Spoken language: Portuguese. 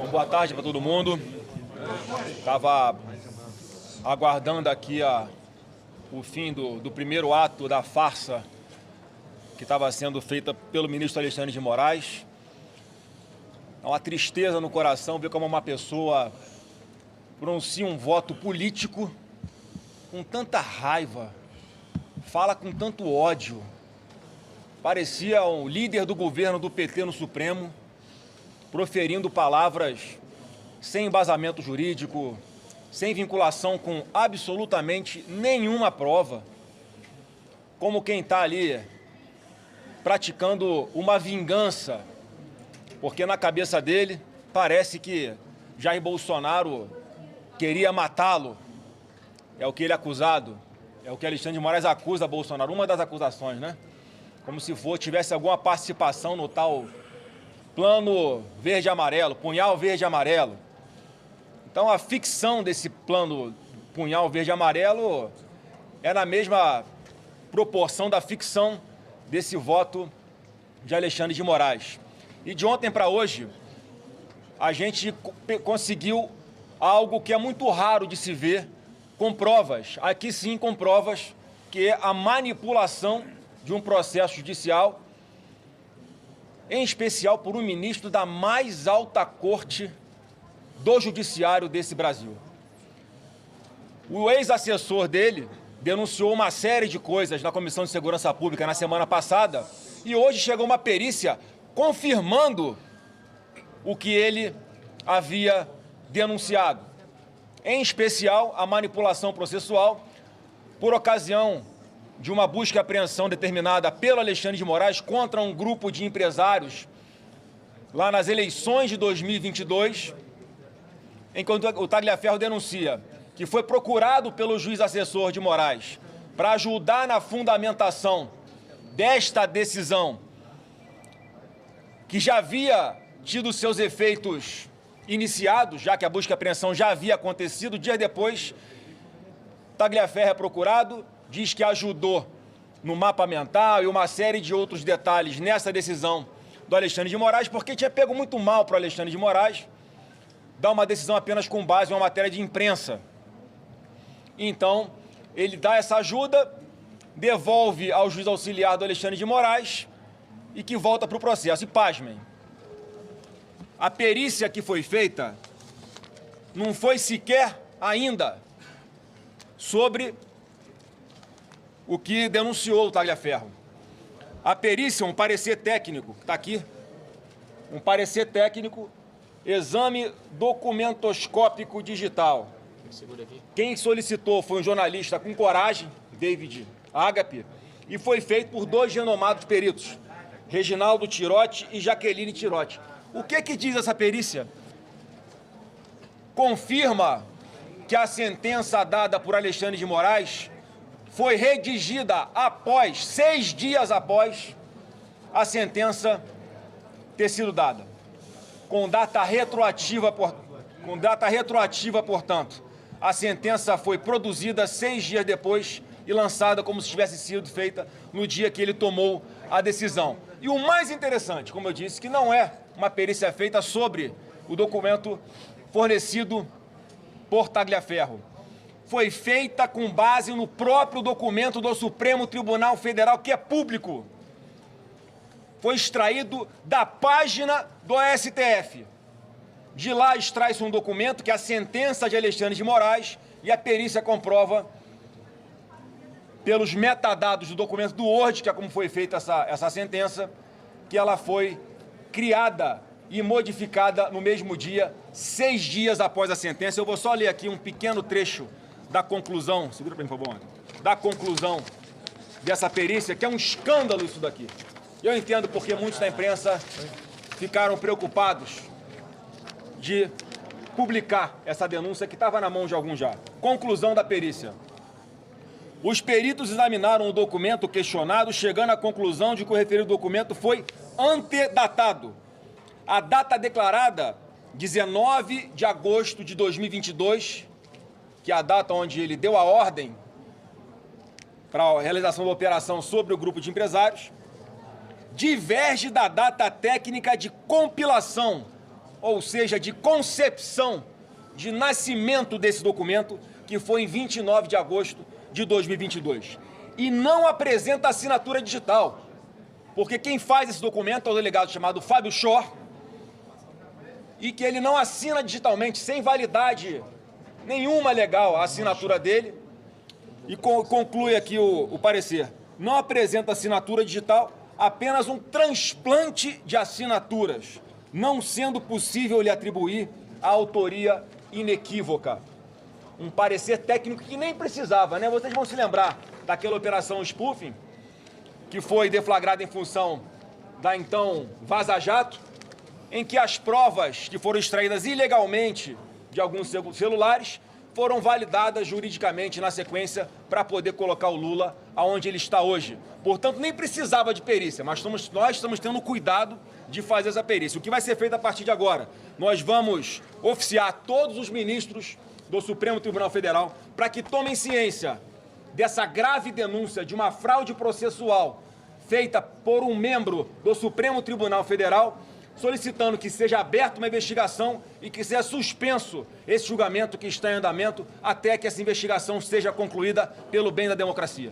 Bom, boa tarde para todo mundo. Estava aguardando aqui o fim do primeiro ato da farsa que estava sendo feita pelo ministro Alexandre de Moraes. É uma tristeza no coração ver como uma pessoa pronuncia um voto político com tanta raiva, fala com tanto ódio. Parecia um líder do governo do PT no Supremo, proferindo palavras sem embasamento jurídico, sem vinculação com absolutamente nenhuma prova, como quem está ali praticando uma vingança, porque na cabeça dele parece que Jair Bolsonaro queria matá-lo. É o que ele é acusado, é o que Alexandre de Moraes acusa Bolsonaro, uma das acusações, né? Como se tivesse alguma participação no tal plano verde-amarelo, punhal verde-amarelo. Então a ficção desse plano punhal verde-amarelo é na mesma proporção da ficção desse voto de Alexandre de Moraes. E de ontem para hoje, a gente conseguiu algo que é muito raro de se ver, com provas, aqui sim com provas, que é a manipulação de um processo judicial, em especial por um ministro da mais alta corte do judiciário desse Brasil. O ex-assessor dele denunciou uma série de coisas na Comissão de Segurança Pública na semana passada e hoje chegou uma perícia confirmando o que ele havia denunciado, em especial a manipulação processual por ocasião de uma busca e apreensão determinada pelo Alexandre de Moraes contra um grupo de empresários lá nas eleições de 2022, enquanto o Tagliaferro denuncia que foi procurado pelo juiz assessor de Moraes para ajudar na fundamentação desta decisão, que já havia tido seus efeitos iniciados, já que a busca e apreensão já havia acontecido. Dias depois, Tagliaferro é procurado, diz que ajudou no mapa mental e uma série de outros detalhes nessa decisão do Alexandre de Moraes, porque tinha pego muito mal para o Alexandre de Moraes dar uma decisão apenas com base em uma matéria de imprensa. Então, ele dá essa ajuda, devolve ao juiz auxiliar do Alexandre de Moraes e que volta para o processo. E pasmem, a perícia que foi feita não foi sequer ainda sobre o que denunciou o Tagliaferro. A perícia, um parecer técnico, está aqui, um parecer técnico, exame documentoscópico digital. Quem solicitou foi um jornalista com coragem, David Agape, e foi feito por dois renomados peritos, Reginaldo Tirotti e Jaqueline Tirotti. O que diz essa perícia? Confirma que a sentença dada por Alexandre de Moraes foi redigida após, 6 dias após, a sentença ter sido dada. Com data retroativa, portanto, a sentença foi produzida 6 dias depois e lançada como se tivesse sido feita no dia que ele tomou a decisão. E o mais interessante, como eu disse, que não é uma perícia feita sobre o documento fornecido por Tagliaferro. Foi feita com base no próprio documento do Supremo Tribunal Federal, que é público. Foi extraído da página do STF. De lá extrai-se um documento que é a sentença de Alexandre de Moraes e a perícia comprova, pelos metadados do documento do Word, que é como foi feita essa sentença, que ela foi criada e modificada no mesmo dia, 6 dias após a sentença. Eu vou só ler aqui um pequeno trecho da conclusão, segura para mim, por favor, da conclusão dessa perícia, que é um escândalo isso daqui. Eu entendo porque muitos da imprensa ficaram preocupados de publicar essa denúncia que estava na mão de alguns já. Conclusão da perícia. Os peritos examinaram o documento questionado, chegando à conclusão de que o referido documento foi antedatado. A data declarada, 19 de agosto de 2022, que é a data onde ele deu a ordem para a realização da operação sobre o grupo de empresários, diverge da data técnica de compilação ou seja, de concepção, de nascimento desse documento, que foi em 29 de agosto de 2022. E não apresenta assinatura digital, porque quem faz esse documento é o delegado chamado Fábio Schor, e que ele não assina digitalmente, sem validade nenhuma legal a assinatura dele, e conclui aqui o parecer. Não apresenta assinatura digital, apenas um transplante de assinaturas, não sendo possível lhe atribuir a autoria inequívoca. Um parecer técnico que nem precisava, né? Vocês vão se lembrar daquela operação spoofing, que foi deflagrada em função da então Vaza Jato, em que as provas que foram extraídas ilegalmente de alguns celulares foram validadas juridicamente na sequência para poder colocar o Lula aonde ele está hoje. Portanto, nem precisava de perícia, mas nós estamos tendo cuidado de fazer essa perícia. O que vai ser feito a partir de agora? Nós vamos oficiar todos os ministros do Supremo Tribunal Federal para que tomem ciência dessa grave denúncia de uma fraude processual feita por um membro do Supremo Tribunal Federal, solicitando que seja aberta uma investigação e que seja suspenso esse julgamento que está em andamento até que essa investigação seja concluída pelo bem da democracia.